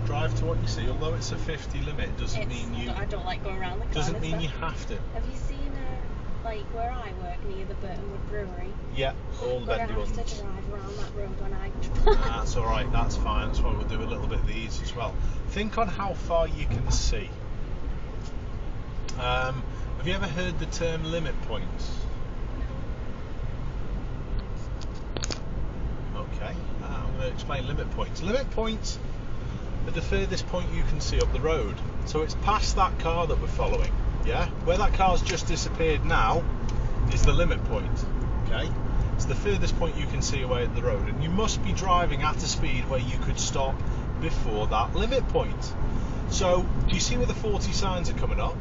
drive to what you see. Although it's a 50 limit, doesn't mean you. I don't like going around the corners. Doesn't mean you have to. Have you seen like where I work near the Burtonwood Brewery? Yeah, all the bendy ones. I have to drive around that road when I. That's all right. That's fine. That's why we'll do a little bit of these as well. Think on how far you can see. Have you ever heard the term limit points? Okay, I'm going to explain limit points. Limit points are the furthest point you can see up the road. So it's past that car that we're following. Yeah, where that car's just disappeared now is the limit point. Okay, it's the furthest point you can see away at the road, and you must be driving at a speed where you could stop before that limit point. So do you see where the 40 signs are coming up?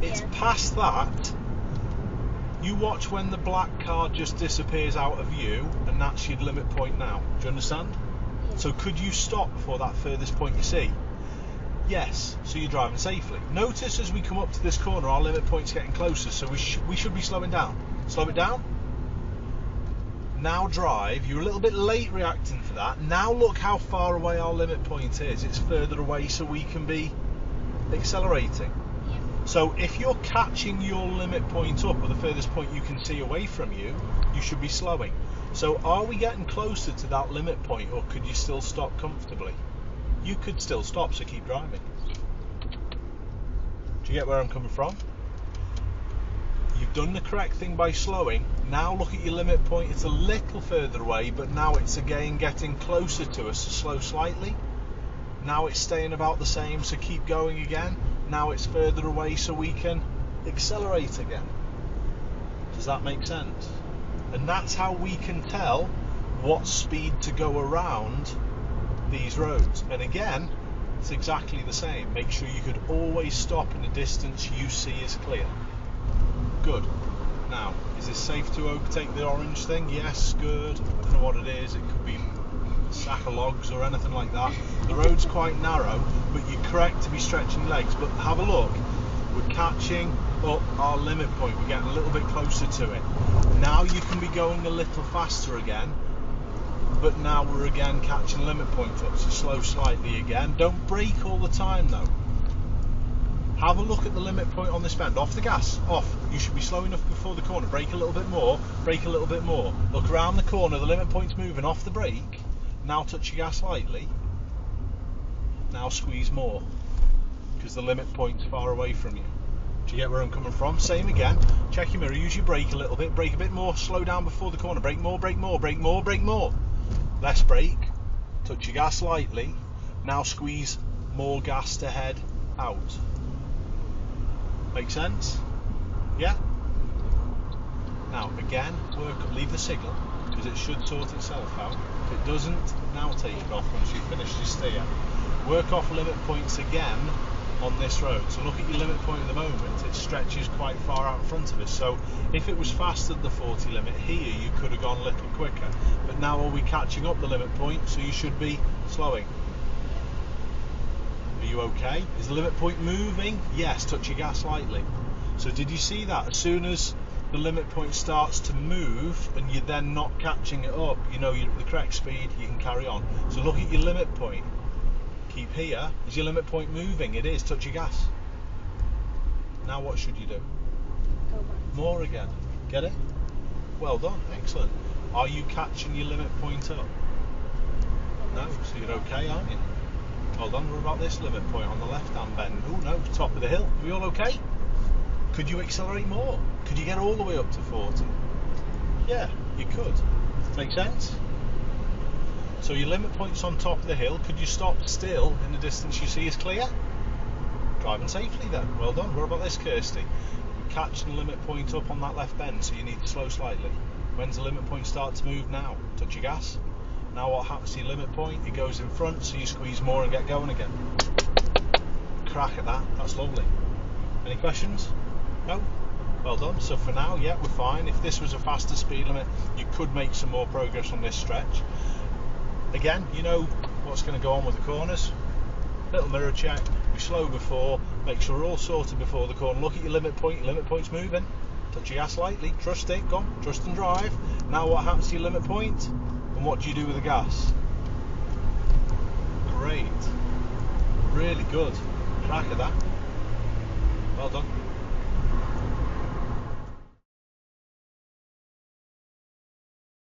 It's past that. You watch when the black car just disappears out of view, and that's your limit point now. Do you understand? Yeah. So could you stop before that furthest point you see? Yes, so you're driving safely. Notice as we come up to this corner, our limit point's getting closer, so we should be slowing down. Slow it down. Now drive. You're a little bit late reacting for that. Now look how far away our limit point is. It's further away, so we can be accelerating. Yeah. So if you're catching your limit point up, or the furthest point you can see away from you, you should be slowing. So are we getting closer to that limit point, or could you still stop comfortably? You could still stop, so keep driving. Do you get where I'm coming from? You've done the correct thing by slowing. Now look at your limit point. It's a little further away, but now it's again getting closer to us, so slow slightly. Now it's staying about the same, so keep going again. Now it's further away, so we can accelerate again. Does that make sense? And that's how we can tell what speed to go around these roads. And again, it's exactly the same. Make sure you could always stop in the distance you see is clear. Good. Now, is it safe to overtake the orange thing? Yes, good. I don't know what it is. It could be a sack of logs or anything like that. The road's quite narrow, but you're correct to be stretching legs. But have a look. We're catching up our limit point. We're getting a little bit closer to it. Now you can be going a little faster again, but now we're again catching limit point up, so slow slightly again. Don't brake all the time though. Have a look at the limit point on this bend. Off the gas, off. You should be slow enough before the corner. Brake a little bit more, brake a little bit more. Look around the corner, the limit point's moving off the brake. Now touch your gas lightly. Now squeeze more, because the limit point's far away from you. Do you get where I'm coming from? Same again. Check your mirror, use your brake a little bit, brake a bit more, slow down before the corner. Brake more, brake more, brake more, brake more. Less brake, touch your gas lightly. Now squeeze more gas to head out. Make sense? Yeah? Now again, leave the signal, because it should sort itself out. If it doesn't, now take it off once you've finished your steer. Work off limit points again on this road. So look at your limit point at the moment. It stretches quite far out in front of us. So if it was faster than the 40 limit here, you could have gone a little quicker. But now are we catching up the limit point? So you should be slowing. Are you okay? Is the limit point moving? Yes, touch your gas lightly. So did you see that? As soon as the limit point starts to move and you're then not catching it up, you know you're at the correct speed, you can carry on. So look at your limit point. Keep here. Is your limit point moving? It is. Touch your gas. Now what should you do? Go back. More again. Get it? Well done. Excellent. Are you catching your limit point up? No. So you're okay, aren't you? Well done. What about this limit point on the left-hand bend? Oh no, top of the hill. Are we all okay? Could you accelerate more? Could you get all the way up to 40? Yeah, you could. Make sense? So your limit point's on top of the hill. Could you stop still in the distance you see is clear? Driving safely then. Well done. What about this, Kirsty? We're catching the limit point up on that left bend, so you need to slow slightly. When's the limit point start to move? Now. Touch your gas. Now what happens to your limit point? It goes in front, so you squeeze more and get going again. Crack at that. That's lovely. Any questions? No? Well done. So for now, yeah, we're fine. If this was a faster speed limit, you could make some more progress on this stretch. Again, you know what's going to go on with the corners. Little mirror check. We slow before. Make sure we're all sorted before the corner. Look at your limit point. Your limit point's moving. Touch your gas lightly. Trust it. Go on. Trust and drive. Now what happens to your limit point? And what do you do with the gas? Great. Good. Crack of that. Well done.